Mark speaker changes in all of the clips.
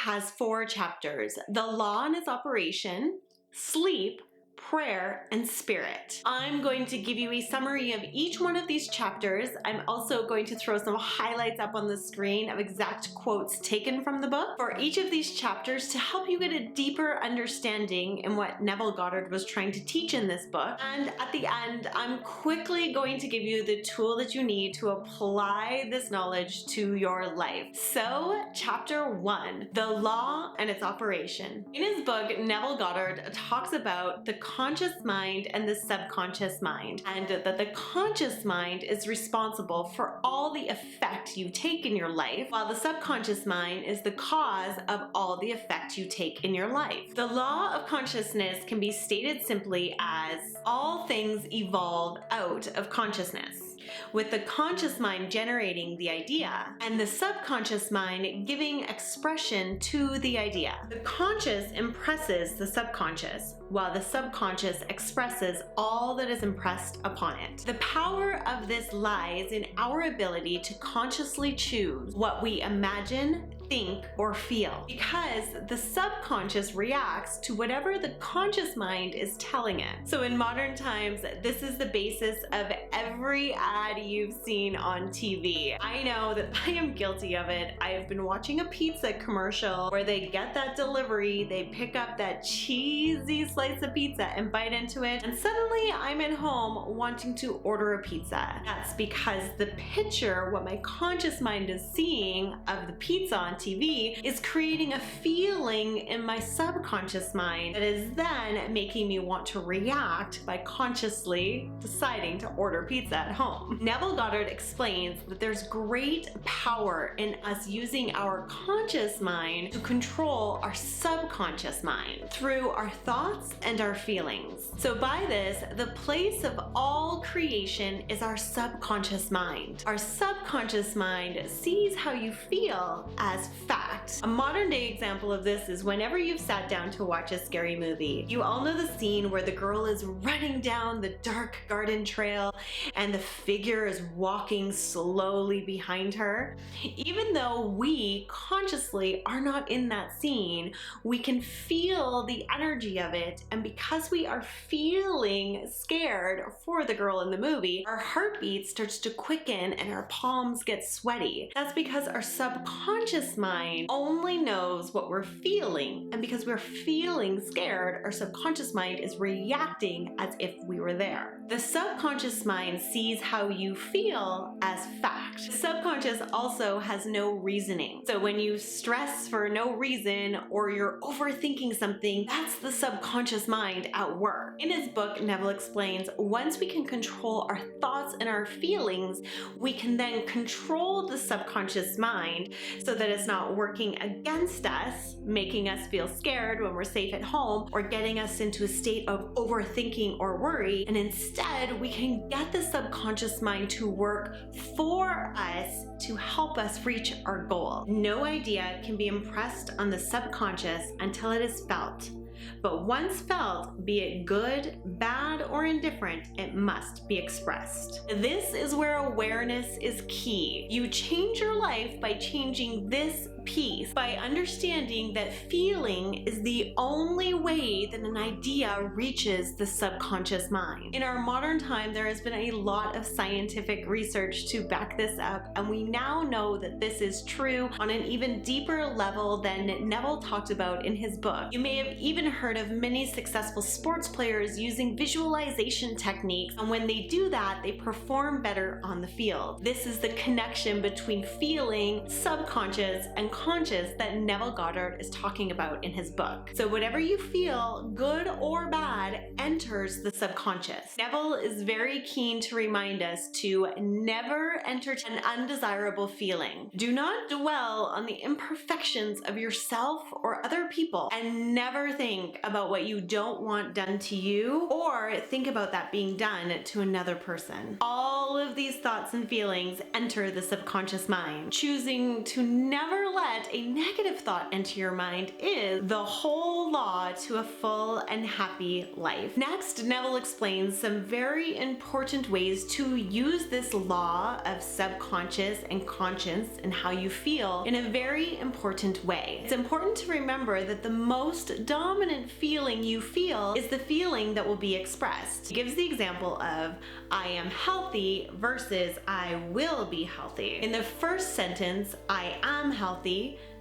Speaker 1: has 4 chapters: the law and its operation, sleep, prayer, and spirit. I'm going to give you a summary of each one of these chapters. I'm also going to throw some highlights up on the screen of exact quotes taken from the book for each of these chapters to help you get a deeper understanding in what Neville Goddard was trying to teach in this book. And at the end, I'm quickly going to give you the tool that you need to apply this knowledge to your life. So, chapter 1, the law and its operation. In his book, Neville Goddard talks about the conscious mind and the subconscious mind, and that the conscious mind is responsible for all the effect you take in your life, while the subconscious mind is the cause of all the effect you take in your life. The law of consciousness can be stated simply as all things evolve out of consciousness, with the conscious mind generating the idea and the subconscious mind giving expression to the idea. The conscious impresses the subconscious, while the subconscious expresses all that is impressed upon it. The power of this lies in our ability to consciously choose what we imagine, think, or feel, because the subconscious reacts to whatever the conscious mind is telling it. So in modern times, this is the basis of every ad you've seen on TV. I know that I am guilty of it. I have been watching a pizza commercial where they get that delivery, they pick up that cheesy slice of pizza and bite into it, and suddenly I'm at home wanting to order a pizza. That's because the picture, what my conscious mind is seeing of the pizza on TV, is creating a feeling in my subconscious mind that is then making me want to react by consciously deciding to order pizza at home. Neville Goddard explains that there's great power in us using our conscious mind to control our subconscious mind through our thoughts and our feelings. So by this, the place of all creation is our subconscious mind. Our subconscious mind sees how you feel as fact. A modern day example of this is whenever you've sat down to watch a scary movie. You all know the scene where the girl is running down the dark garden trail and the figure is walking slowly behind her. Even though we consciously are not in that scene, we can feel the energy of it, and because we are feeling scared for the girl in the movie, our heartbeat starts to quicken and our palms get sweaty. That's because our subconscious mind only knows what we're feeling, and because we're feeling scared, our subconscious mind is reacting as if we were there. The subconscious mind sees how you feel as fact. The subconscious also has no reasoning. So when you stress for no reason or you're overthinking something, that's the subconscious mind at work. In his book, Neville explains, once we can control our thoughts and our feelings, we can then control the subconscious mind so that it's not working against us, making us feel scared when we're safe at home, or getting us into a state of overthinking or worry. And instead, we can get the subconscious mind to work for us to help us reach our goal. No idea can be impressed on the subconscious until it is felt. But once felt, be it good, bad, or indifferent, it must be expressed. This is where awareness is key. You change your life by changing this piece, by understanding that feeling is the only way that an idea reaches the subconscious mind. In our modern time, there has been a lot of scientific research to back this up, and we now know that this is true on an even deeper level than Neville talked about in his book. You may have even heard of many successful sports players using visualization techniques, and when they do that, they perform better on the field. This is the connection between feeling, subconscious, and conscious that Neville Goddard is talking about in his book. So whatever you feel, good or bad, enters the subconscious. Neville is very keen to remind us to never entertain an undesirable feeling. Do not dwell on the imperfections of yourself or other people, and never think about what you don't want done to you, or think about that being done to another person. All of these thoughts and feelings enter the subconscious mind. Choosing to never let let a negative thought enter your mind is the whole law to a full and happy life. Next, Neville explains some very important ways to use this law of subconscious and conscious and how you feel in a very important way. It's important to remember that the most dominant feeling you feel is the feeling that will be expressed. He gives the example of I am healthy versus I will be healthy. In the first sentence, I am healthy,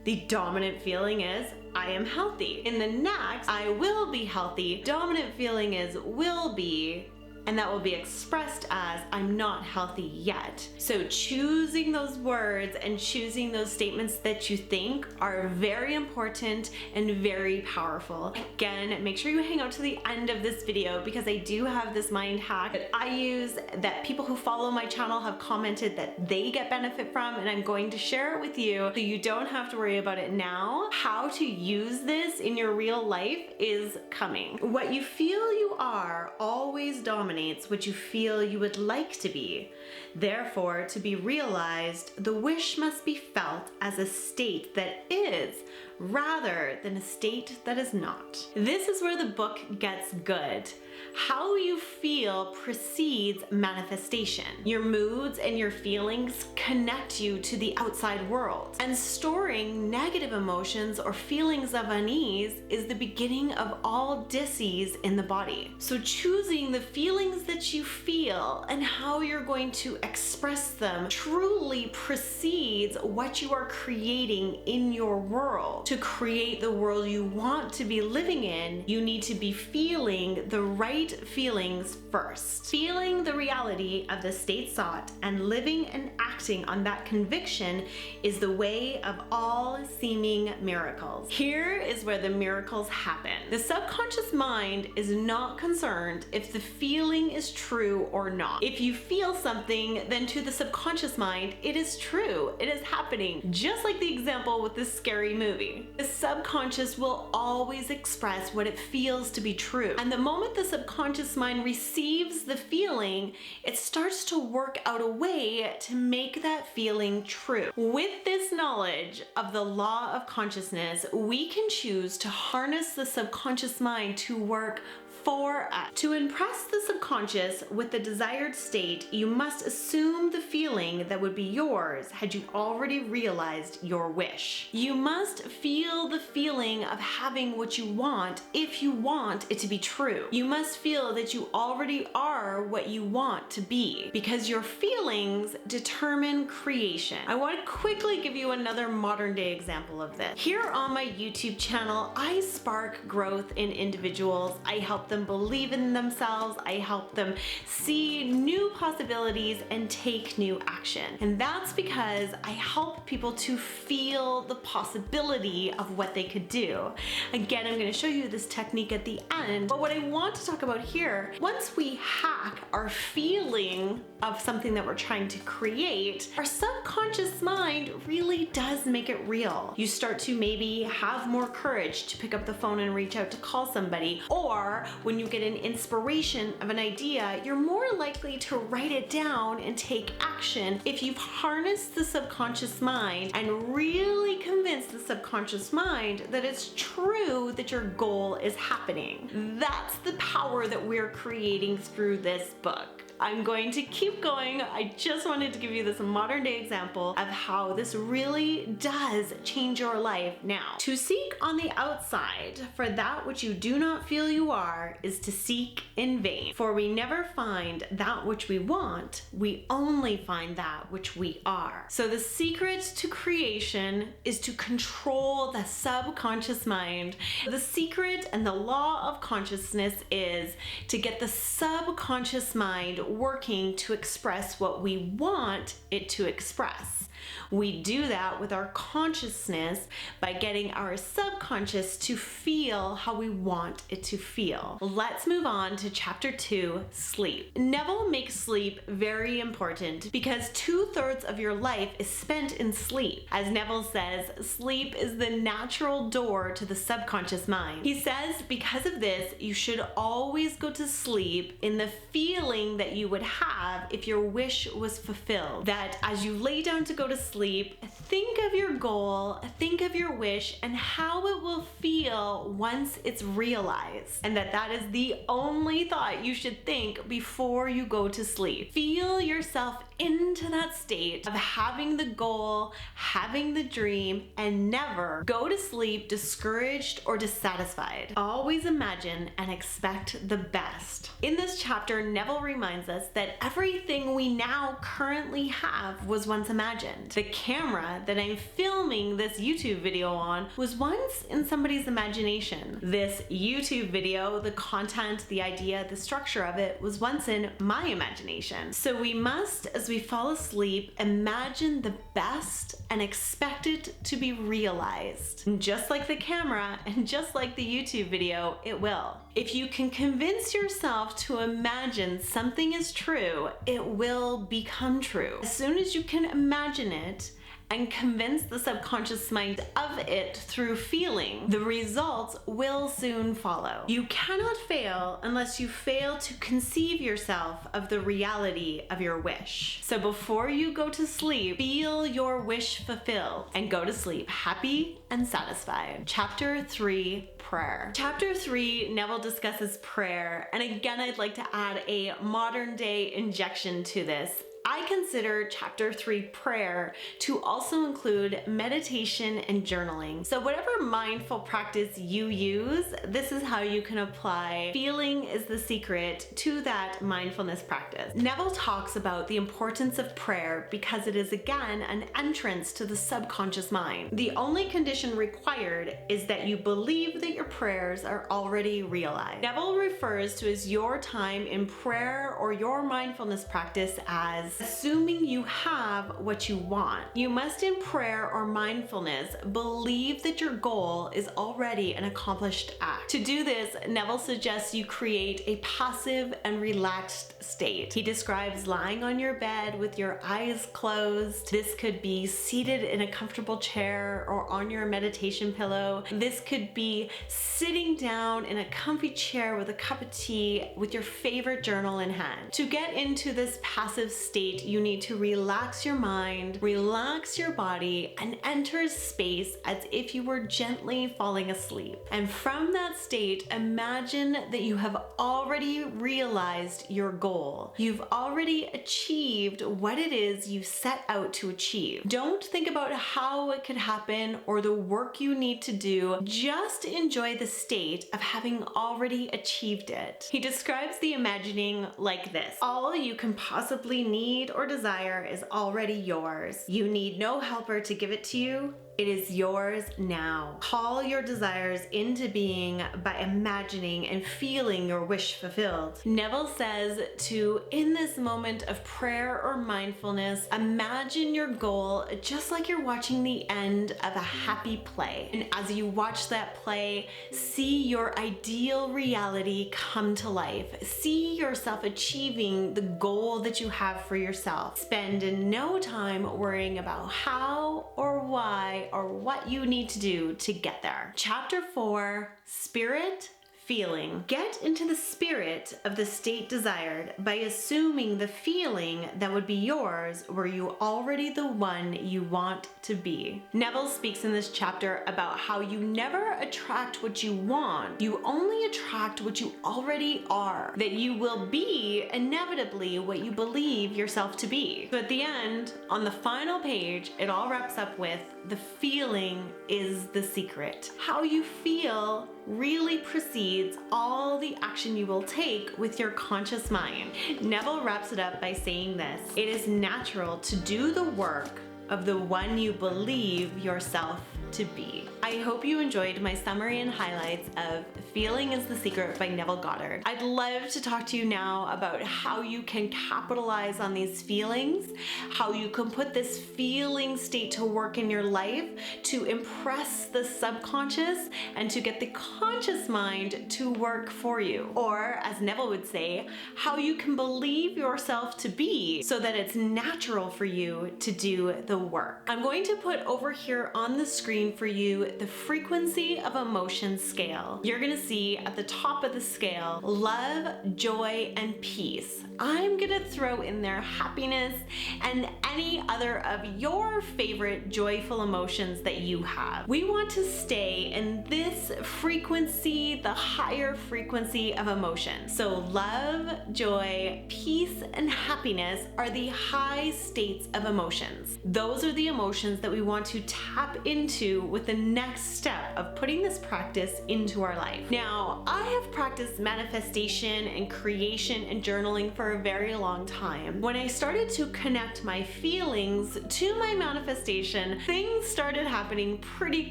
Speaker 1: the dominant feeling is I am healthy. In the next, I will be healthy, dominant feeling is will be, and that will be expressed as I'm not healthy yet. So choosing those words and choosing those statements that you think are very important and very powerful. Again, make sure you hang out to the end of this video because I do have this mind hack that I use that people who follow my channel have commented that they get benefit from, and I'm going to share it with you so you don't have to worry about it now. How to use this in your real life is coming. What you feel you are always dominates what you feel you would like to be. Therefore, to be realized, the wish must be felt as a state that is, rather than a state that is not. This is where the book gets good. How you feel precedes manifestation. Your moods and your feelings connect you to the outside world. And storing negative emotions or feelings of unease is the beginning of all dis-ease in the body. So choosing the feelings that you feel and how you're going to express them truly precedes what you are creating in your world. To create the world you want to be living in, you need to be feeling the right feelings first. Feeling the reality of the state sought and living and acting on that conviction is the way of all seeming miracles. Here is where the miracles happen. The subconscious mind is not concerned if the feeling is true or not. If you feel something, then to the subconscious mind, it is true. It is happening. Just like the example with this scary movie. The subconscious will always express what it feels to be true. And the moment the subconscious mind receives the feeling, it starts to work out a way to make that feeling true. With this knowledge of the law of consciousness, we can choose to harness the subconscious mind to work for us. To impress the subconscious with the desired state, you must assume the feeling that would be yours had you already realized your wish. You must feel the feeling of having what you want if you want it to be true. You must feel that you already are what you want to be, because your feelings determine creation. I want to quickly give you another modern day example of this. Here on my YouTube channel, I spark growth in individuals. I help them believe in themselves. I help them see new possibilities and take new action. And that's because I help people to feel the possibility of what they could do. Again, I'm going to show you this technique at the end. But what I want to talk about here, once we hack our feeling of something that we're trying to create, our subconscious mind really does make it real. You start to maybe have more courage to pick up the phone and reach out to call somebody, or when you get an inspiration of an idea, you're more likely to write it down and take action if you've harnessed the subconscious mind and really convinced the subconscious mind that it's true that your goal is happening. That's the power that we're creating through this book. I'm going to keep going. I just wanted to give you this modern day example of how this really does change your life now. To seek on the outside for that which you do not feel you are is to seek in vain. For we never find that which we want, we only find that which we are. So the secret to creation is to control the subconscious mind. The secret and the law of consciousness is to get the subconscious mind working to express what we want it to express. We do that with our consciousness by getting our subconscious to feel how we want it to feel. Let's move on to chapter 2, sleep. Neville makes sleep very important because 2/3 of your life is spent in sleep. As Neville says, sleep is the natural door to the subconscious mind. He says because of this, you should always go to sleep in the feeling that you would have if your wish was fulfilled. That as you lay down to go to sleep, think of your goal, think of your wish, and how it will feel once it's realized. And that is the only thought you should think before you go to sleep. Feel yourself into that state of having the goal, having the dream, and never go to sleep discouraged or dissatisfied. Always imagine and expect the best. In this chapter, Neville reminds us that everything we now currently have was once imagined. The camera that I'm filming this YouTube video on was once in somebody's imagination. This YouTube video, the content, the idea, the structure of it was once in my imagination. So we must, as we fall asleep, imagine the best and expect it to be realized. And just like the camera and just like the YouTube video, it will. If you can convince yourself to imagine something is true, it will become true. As soon as you can imagine it and convince the subconscious mind of it through feeling, the results will soon follow. You cannot fail unless you fail to conceive yourself of the reality of your wish. So before you go to sleep, feel your wish fulfilled and go to sleep happy and satisfied. Chapter 3, Prayer. Chapter 3, Neville discusses prayer, and again, I'd like to add a modern day injection to this. I consider chapter 3 prayer to also include meditation and journaling. So whatever mindful practice you use, this is how you can apply feeling is the secret to that mindfulness practice. Neville talks about the importance of prayer because it is again an entrance to the subconscious mind. The only condition required is that you believe that your prayers are already realized. Neville refers to as your time in prayer or your mindfulness practice as assuming you have what you want. You must in prayer or mindfulness believe that your goal is already an accomplished act. To do this, Neville suggests you create a passive and relaxed state. He describes lying on your bed with your eyes closed. This could be seated in a comfortable chair or on your meditation pillow. This could be sitting down in a comfy chair with a cup of tea with your favorite journal in hand. To get into this passive state, you need to relax your mind, relax your body, and enter space as if you were gently falling asleep. And from that state, imagine that you have already realized your goal. You've already achieved what it is you set out to achieve. Don't think about how it could happen or the work you need to do. Just enjoy the state of having already achieved it. He describes the imagining like this: all you can possibly need or desire is already yours. You need no helper to give it to you. It is yours now. Call your desires into being by imagining and feeling your wish fulfilled. Neville says to, in this moment of prayer or mindfulness, imagine your goal just like you're watching the end of a happy play. And as you watch that play, see your ideal reality come to life. See yourself achieving the goal that you have for yourself. Spend no time worrying about how or why or what you need to do to get there. Chapter 4, Spirit, Feeling. Get into the spirit of the state desired by assuming the feeling that would be yours were you already the one you want to be. Neville speaks in this chapter about how you never attract what you want, you only attract what you already are, that you will be inevitably what you believe yourself to be. So at the end, on the final page, it all wraps up with the feeling is the secret. How you feel really precedes all the action you will take with your conscious mind. Neville wraps it up by saying this: it is natural to do the work of the one you believe yourself to be. I hope you enjoyed my summary and highlights of Feeling is the Secret by Neville Goddard. I'd love to talk to you now about how you can capitalize on these feelings, how you can put this feeling state to work in your life to impress the subconscious and to get the conscious mind to work for you. Or, as Neville would say, how you can believe yourself to be so that it's natural for you to do the work. I'm going to put over here on the screen for you the frequency of emotion scale. You're going to see at the top of the scale love, joy, and peace. I'm gonna throw in there happiness and any other of your favorite joyful emotions that you have. We want to stay in this frequency, the higher frequency of emotion. So love, joy, peace, and happiness are the high states of emotions. Those are the emotions that we want to tap into with the next step of putting this practice into our life. Now, I have practiced manifestation and creation and journaling for a very long time. When I started to connect my feelings to my manifestation, things started happening pretty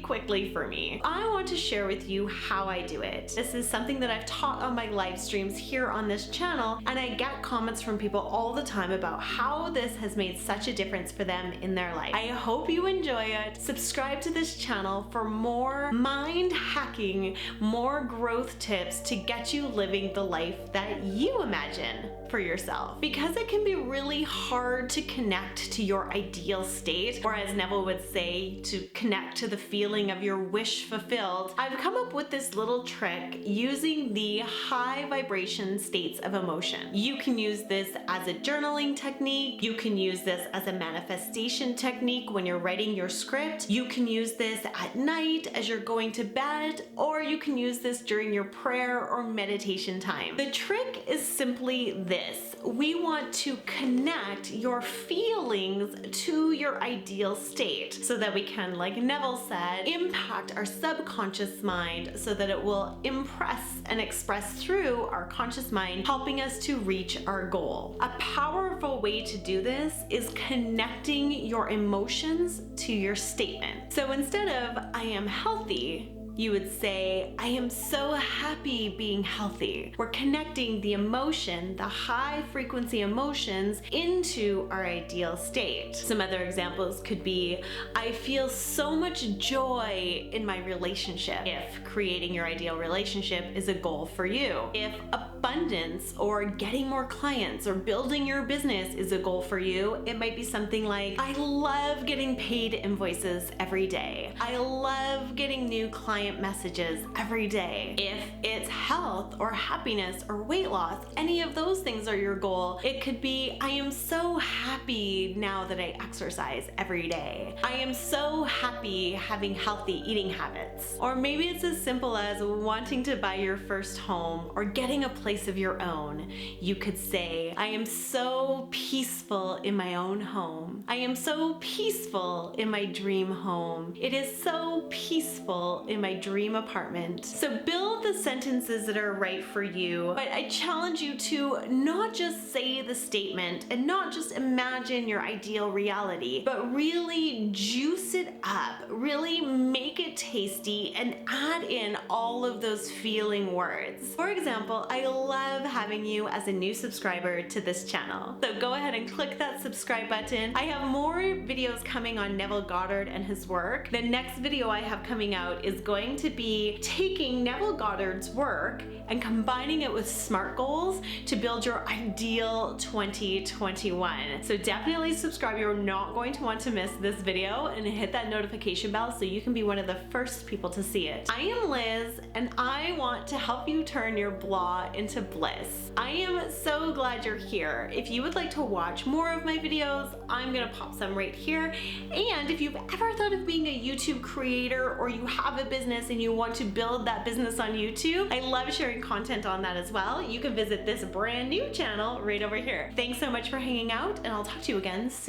Speaker 1: quickly for me. I want to share with you how I do it. This is something that I've taught on my live streams here on this channel, and I get comments from people all the time about how this has made such a difference for them in their life. I hope you enjoy it. Subscribe to this channel for more mind hacking, more growth tips to get you living the life that you imagine for yourself. Because it can be really hard to connect to your ideal state, or as Neville would say, to connect to the feeling of your wish fulfilled, I've come up with this little trick using the high vibration states of emotion. You can use this as a journaling technique. You can use this as a manifestation technique when you're writing your script. You can use this at night as you're going to bed, or you can use this during your prayer or meditation time. The trick is simply this. We want to connect your feelings to your ideal state so that we can, like Neville said, impact our subconscious mind so that it will impress and express through our conscious mind, helping us to reach our goal. A powerful way to do this is connecting your emotions to your statement. So instead of I am healthy, you would say, I am so happy being healthy. We're connecting the emotion, the high frequency emotions, into our ideal state. Some other examples could be, I feel so much joy in my relationship, if creating your ideal relationship is a goal for you. If abundance or getting more clients or building your business is a goal for you, it might be something like, I love getting paid invoices every day. I love getting new client messages every day. If it's health or happiness or weight loss, any of those things are your goal. It could be, I am so happy now that I exercise every day. I am so happy having healthy eating habits. Or maybe it's as simple as wanting to buy your first home or getting a place of your own. You could say, I am so peaceful in my own home. I am so peaceful in my dream home. It is so peaceful in my dream apartment. So build the sentences that are right for you, but I challenge you to not just say the statement and not just imagine your ideal reality, but really juice it up, really make it tasty and add in all of those feeling words. For example, I love having you as a new subscriber to this channel. So go ahead and click that subscribe button. I have more videos coming on Neville Goddard and his work. The next video I have coming out is going to be taking Neville Goddard's work and combining it with SMART goals to build your ideal 2021. So definitely subscribe. You're not going to want to miss this video, and hit that notification bell so you can be one of the first people to see it. I am Liz, and I want to help you turn your blah into bliss. I am so glad you're here. If you would like to watch more of my videos, I'm gonna pop some right here. And if you've ever thought of being a YouTube creator, or you have a business and you want to build that business on YouTube, I love sharing content on that as well. You can visit this brand new channel right over here. Thanks so much for hanging out, and I'll talk to you again soon.